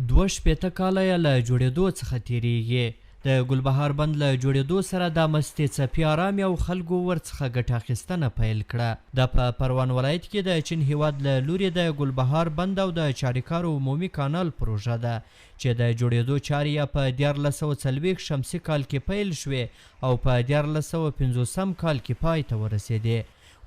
2 کاله یې له جوړېدو څخه تیریږي. د ګلبهار بند له جوړېدو سره د مستې څپې ارامي او خلکو ورڅخه ګټه اخیستنه پیل کړه. د په پروان ولایت کې د چین هیواد له لوري د ګلبهار بند او د چاریکار عمومي کانال پروژه ده چې د جوړېدو چارې یې په 1440 شمسي کال کې پیل شوې او په 1450 کال کې پای ته ورسېدې.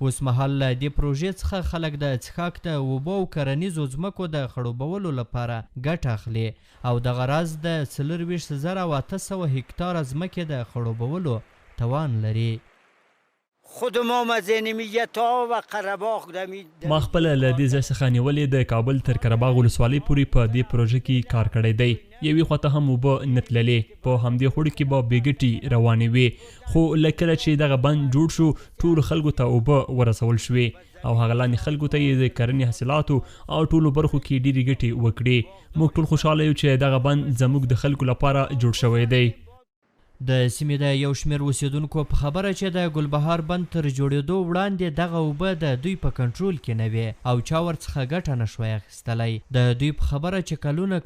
اوس مهال له دې پروژې څخه خلک د څښاک د اوبو او کرنیزو ځمکو د خړوبولو لپاره ګټه اخلي او دغه راز د 24,800 هکتاره ځمکې د خړوبولو توان لري. خود ما مزینمیت ها و قره‌باغ ما خپل له دې ځای څخه نیولې د کابل تر قره‌باغ ولسوالۍ پورې په دې پروژه کې کار کړی دی. یوې خواته هم اوبه نه تللې، په همدې خوړ کې به بې ګټې روانې وې، خو له کله چې دغه بند جوړ شو ټولو خلکو ته اوبه ورسول شوې او هغه لاندې خلکو ته یې د کرنې حاصلاتو او ټولو برخو کې ډېرې ګټې وکړې. موږ ټول خوشحاله یو چې دغه بند زموږ د خلکو لپاره جوړ شوی دی. د سیمې د یو شمېر اوسیدونکو په خبره چې د ګلبهار بند تر جوړېدو وړاندې دغه اوبه د دوی په کنټرول کې نه وې او چا ورڅخه ګټه نه شوی اخیستلی. د دوی په خبره چې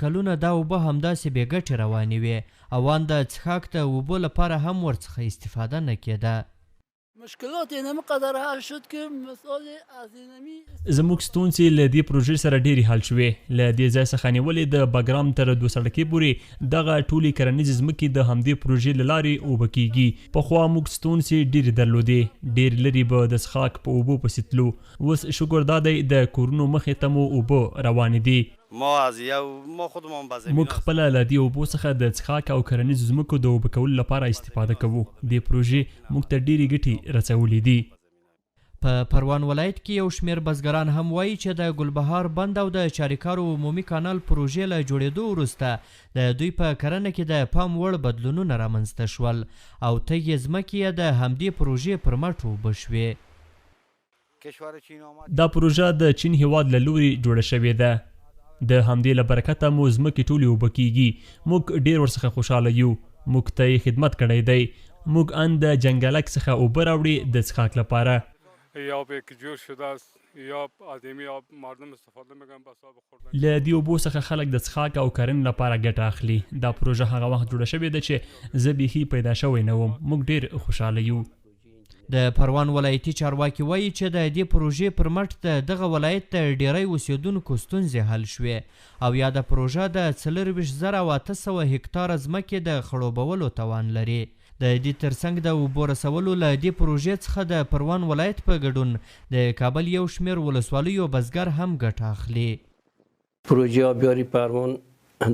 کلونه دا اوبه همداسې بې ګټې روانې وې او ان د څښاک د اوبو لپاره هم ورڅخه استفاده نه کېده. مشکلات اینم قدر حل شد که مثال از اینمی زموږ ستونزې له دې پروژې سره ډېرې حل شوې. له دې ځای څخه نیولې د بګرام تر 2 سړکۍ پورې دغه ټولې کرنیزې ځمکې د همدې پروژې له لارې اوبه کیږي. پخوا موږ ستونزې ډېرې درلودې، ډېر لرې به د څښاک په اوبو پسې تلو. اوس شکر دا دی د کورونو مخې ته مو اوبه روانې دي. موږ خپله له دې اوبو څخه د څښاک او کرنیزو ځمکو د اوبه کولو لپاره استفاده کوو. دې پروژې موږ ته ډېرې ګټې رسولې دي. په پروان ولایت کې یو شمېر بزګران هم وایي چې د ګلبهار بند او د چاریکار عمومي کانال پروژې له جوړېدو وروسته د دوی په کرنه کې د پام وړ بدلونونه رامنځته شول او تږې ځمکې یې د همدې پروژې پر مټ اوبه شوې. دا پروژه د چین هیواد له لوري جوړه شوې ده. د همدې له برکته مو ځمکې ټولې اوبه کیږي. موږ ډېر ورڅخه خوشحاله یو. موږ ته یې خدمت کړی دی. موږ ان د جنګلک څخه اوبه راوړي د څښاک لپاره. له دې اوبو څخه خلک د څښاک او کرنې لپاره ګټه اخلي. دا پروژه هغه وخت جوړه شوې ده چې زه بیخي پیدا شوی نه وم. موږ ډېر خوشحاله یو. د پروان ولایتي چارواکي وایي چې د دې پروژې پر مټ د دغه ولایت د ډیری اوسیدونکو ستونزې حل شوې او یا د پروژه د 24,800 هکتاره ځمکې د خړوبولو توان لري. د دې ترڅنګ د اوبو رسولو له دې پروژې څخه د پروان ولایت په ګډون د کابل یو شمېر ولسوالیو بزګر هم ګټه اخلي. پروژه آبیاری پروان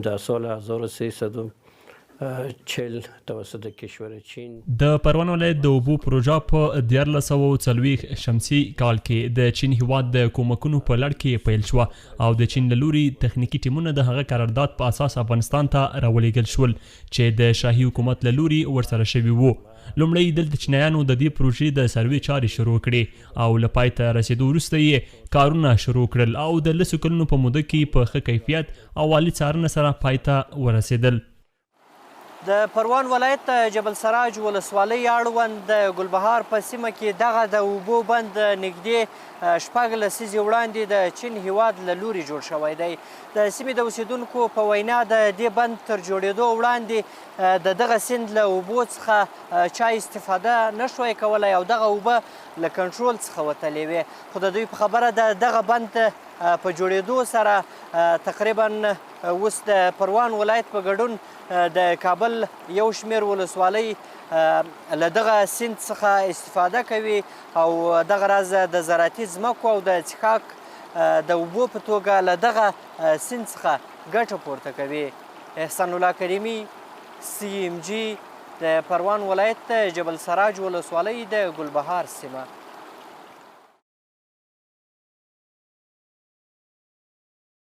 در سال 1340 توسط کشور چین د پروان ولایت د اوبو پروژه په 1440 شمسي کال کې د چین هیواد د کومکونو په لړ کې پیل شوه او د چین له لوري تخنیکي ټیمونه د هغه قرارداد په اساس افغانستان ته راولېږل شول چې د شاهي حکومت له لوري ورسره شوي وو. لومړی دلته چینایانو د دې پروژې د سروې چارې شروع کړې او له پای ته رسېدو وروسته یې کارونه شروع کړل او د 10 کلونو په موده کې په ښه کیفیت او عالي څارنه سره پای ته ورسېدل. د پروان ولایت جبل سراج ولسوالۍ اړوند د ګلبهار په سیمه کې دغه د اوبو بند نږدې 6 لسیزې وړاندې د چین هیواد له لوري جوړ شوی دی. د سیمې د اوسیدونکو په وینا د دې بند تر جوړېدو وړاندې د دغه سیند له اوبو څخه چا استفاده نه شوی کولی او دغه اوبه له کنټرول څخه وتلې وې. خو د دوی په خبره د دغه بند په جوړېدو سره تقریبا اوس د پروان ولایت په ګډون د کابل یو شمېر ولسوالۍ له دغه سیند څخه استفاده کوي او دغه راز د زراعتي ځمکو او د څښاک د اوبو په توګه له دغه سیند څخه ګټه پورته کوي. احسان الله کریمي CMG د پروان ولایت جبل سراج ولسوالۍ د ګلبهار سیمه.